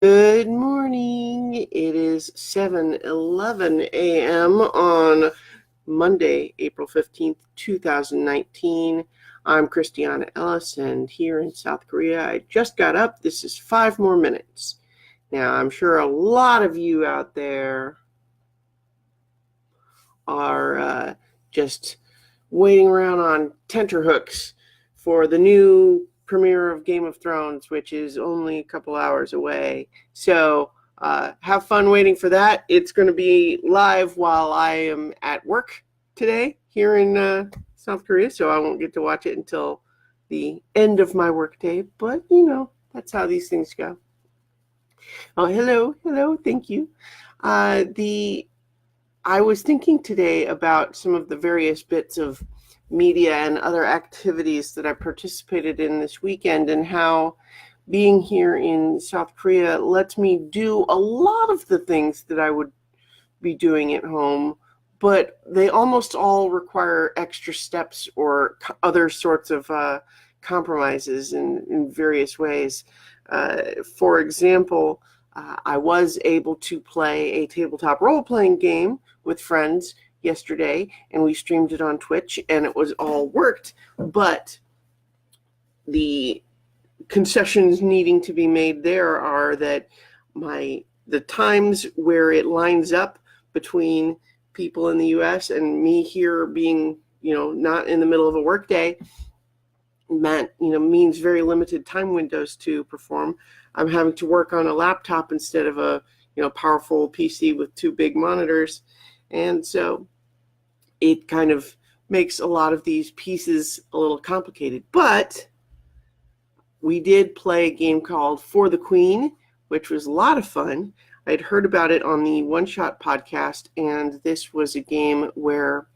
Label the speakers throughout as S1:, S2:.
S1: Good morning. It is 7:11 a.m. on Monday, April 15th, 2019. I'm Christiana Ellis, and here in South Korea, I just got up. This is 5 more minutes. Now, I'm sure a lot of you out there are just waiting around on tenterhooks for the new premiere of Game of Thrones, which is only a couple hours away. So have fun waiting for that. It's going to be live while I am at work today here in South Korea, so I won't get to watch it until the end of my workday. But, that's how these things go. Oh, hello, thank you. I was thinking today about some of the various bits of media and other activities that I participated in this weekend, and how being here in South Korea lets me do a lot of the things that I would be doing at home, but they almost all require extra steps or other sorts of compromises in various ways. For example, I was able to play a tabletop role-playing game with friends yesterday, and we streamed it on Twitch, and it was all worked, but the concessions needing to be made there are that the times where it lines up between people in the US and me here being, not in the middle of a workday means very limited time windows to perform. I'm having to work on a laptop instead of a, powerful PC with two big monitors. And so it kind of makes a lot of these pieces a little complicated. But we did play a game called For the Queen, which was a lot of fun. I'd heard about it on the One Shot podcast, and this was a game where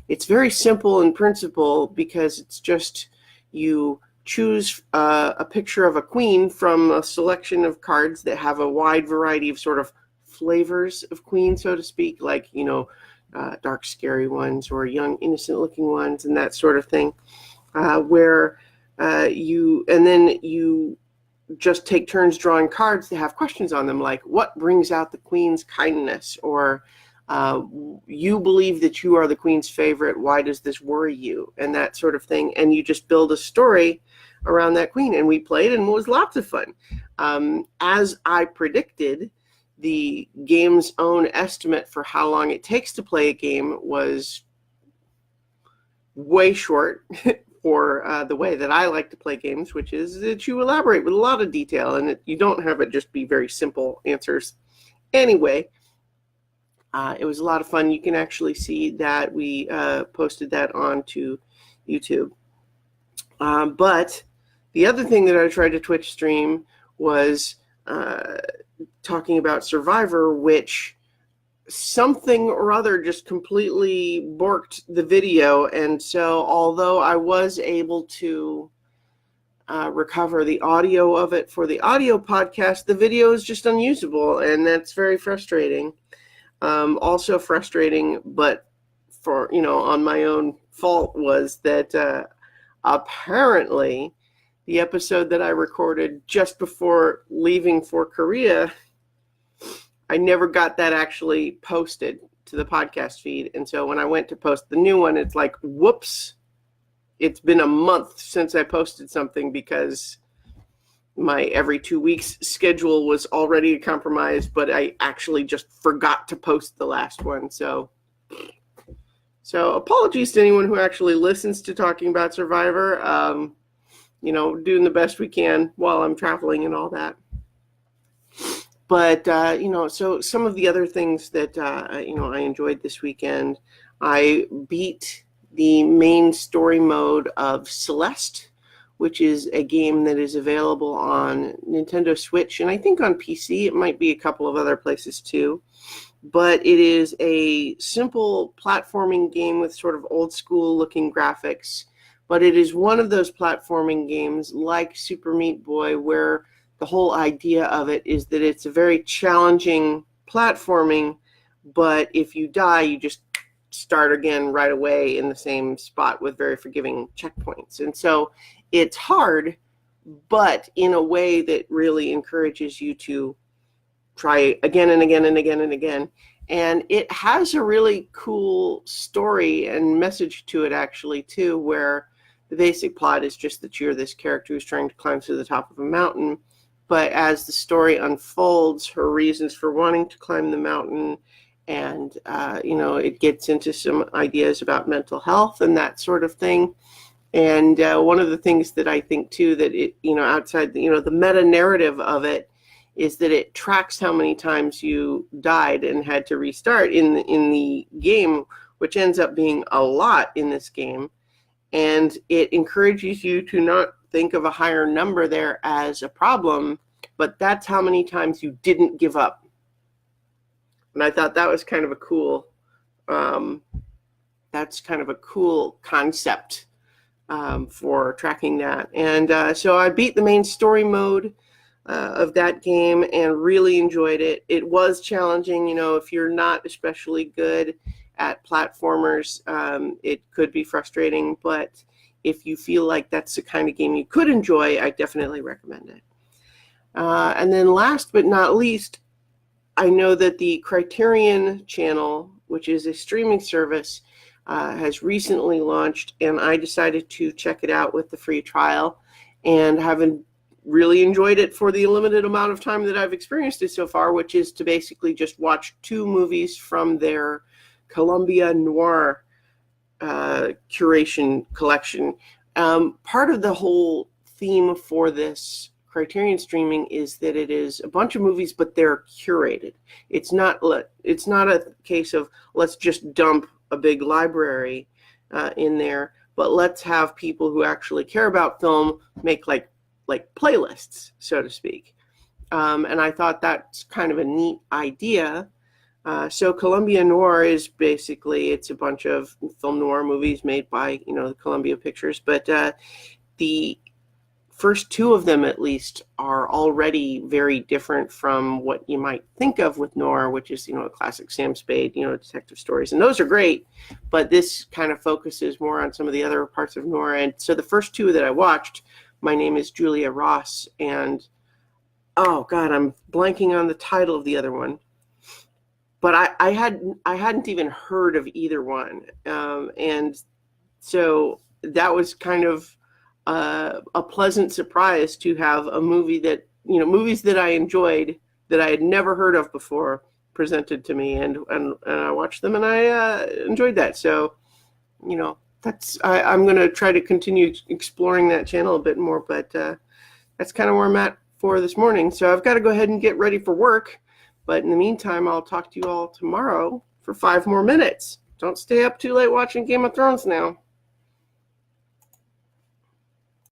S1: it's very simple in principle, because it's just you choose a picture of a queen from a selection of cards that have a wide variety of sort of flavors of queen, so to speak, like, dark, scary ones or young, innocent-looking ones and that sort of thing, where you just take turns drawing cards that have questions on them, like what brings out the queen's kindness, or you believe that you are the queen's favorite, why does this worry you, and that sort of thing. And you just build a story around that queen. And we played, and it was lots of fun. As I predicted, the game's own estimate for how long it takes to play a game was way short for the way that I like to play games, which is that you elaborate with a lot of detail, and you don't have it just be very simple answers. Anyway, it was a lot of fun. You can actually see that we posted that onto YouTube. But the other thing that I tried to Twitch stream was talking about Survivor, which something or other just completely borked the video. And so although I was able to recover the audio of it for the audio podcast, the video is just unusable, and that's very frustrating. Also frustrating, but for, on my own fault, was that apparently the episode that I recorded just before leaving for Korea, I never got that actually posted to the podcast feed. And so when I went to post the new one, it's like, whoops, it's been a month since I posted something, because my every 2 weeks schedule was already compromised, but I actually just forgot to post the last one. So apologies to anyone who actually listens to talking about Survivor. Doing the best we can while I'm traveling and all that. But, so some of the other things that, I enjoyed this weekend, I beat the main story mode of Celeste, which is a game that is available on Nintendo Switch, and I think on PC. It might be a couple of other places too. But it is a simple platforming game with sort of old school looking graphics. But it is one of those platforming games like Super Meat Boy, where the whole idea of it is that it's a very challenging platforming, but if you die, you just start again right away in the same spot with very forgiving checkpoints. And so it's hard, but in a way that really encourages you to try again and again and again and again. And it has a really cool story and message to it, actually, too, where the basic plot is just that you're this character who's trying to climb to the top of a mountain. But as the story unfolds, her reasons for wanting to climb the mountain, and, it gets into some ideas about mental health and that sort of thing. And one of the things that I think, too, that it, outside, the meta narrative of it is that it tracks how many times you died and had to restart in the game, which ends up being a lot in this game. And it encourages you to not think of a higher number there as a problem, but that's how many times you didn't give up. And I thought that was kind of a cool, concept for tracking that. And so I beat the main story mode of that game and really enjoyed it. It was challenging, if you're not especially good at platformers, it could be frustrating, but if you feel like that's the kind of game you could enjoy, I definitely recommend it. And then last but not least, I know that the Criterion channel, which is a streaming service, has recently launched, and I decided to check it out with the free trial, and haven't really enjoyed it for the limited amount of time that I've experienced it so far, which is to basically just watch 2 movies from their Columbia Noir curation collection. Part of the whole theme for this Criterion streaming is that it is a bunch of movies, but they're curated. It's not a case of let's just dump a big library in there, but let's have people who actually care about film make like playlists, so to speak. And I thought that's kind of a neat idea. So Columbia Noir is basically, it's a bunch of film noir movies made by, the Columbia Pictures, but the first 2 of them, at least, are already very different from what you might think of with noir, which is, a classic Sam Spade, detective stories. And those are great, but this kind of focuses more on some of the other parts of noir. And so the first 2 that I watched, My Name is Julia Ross, and, oh God, I'm blanking on the title of the other one. But I hadn't even heard of either one. And so that was kind of a pleasant surprise to have a movie that, movies that I enjoyed that I had never heard of before presented to me, and I watched them and I enjoyed that. So, I'm going to try to continue exploring that channel a bit more, but that's kind of where I'm at for this morning. So I've got to go ahead and get ready for work. But in the meantime, I'll talk to you all tomorrow for 5 more minutes. Don't stay up too late watching Game of Thrones now.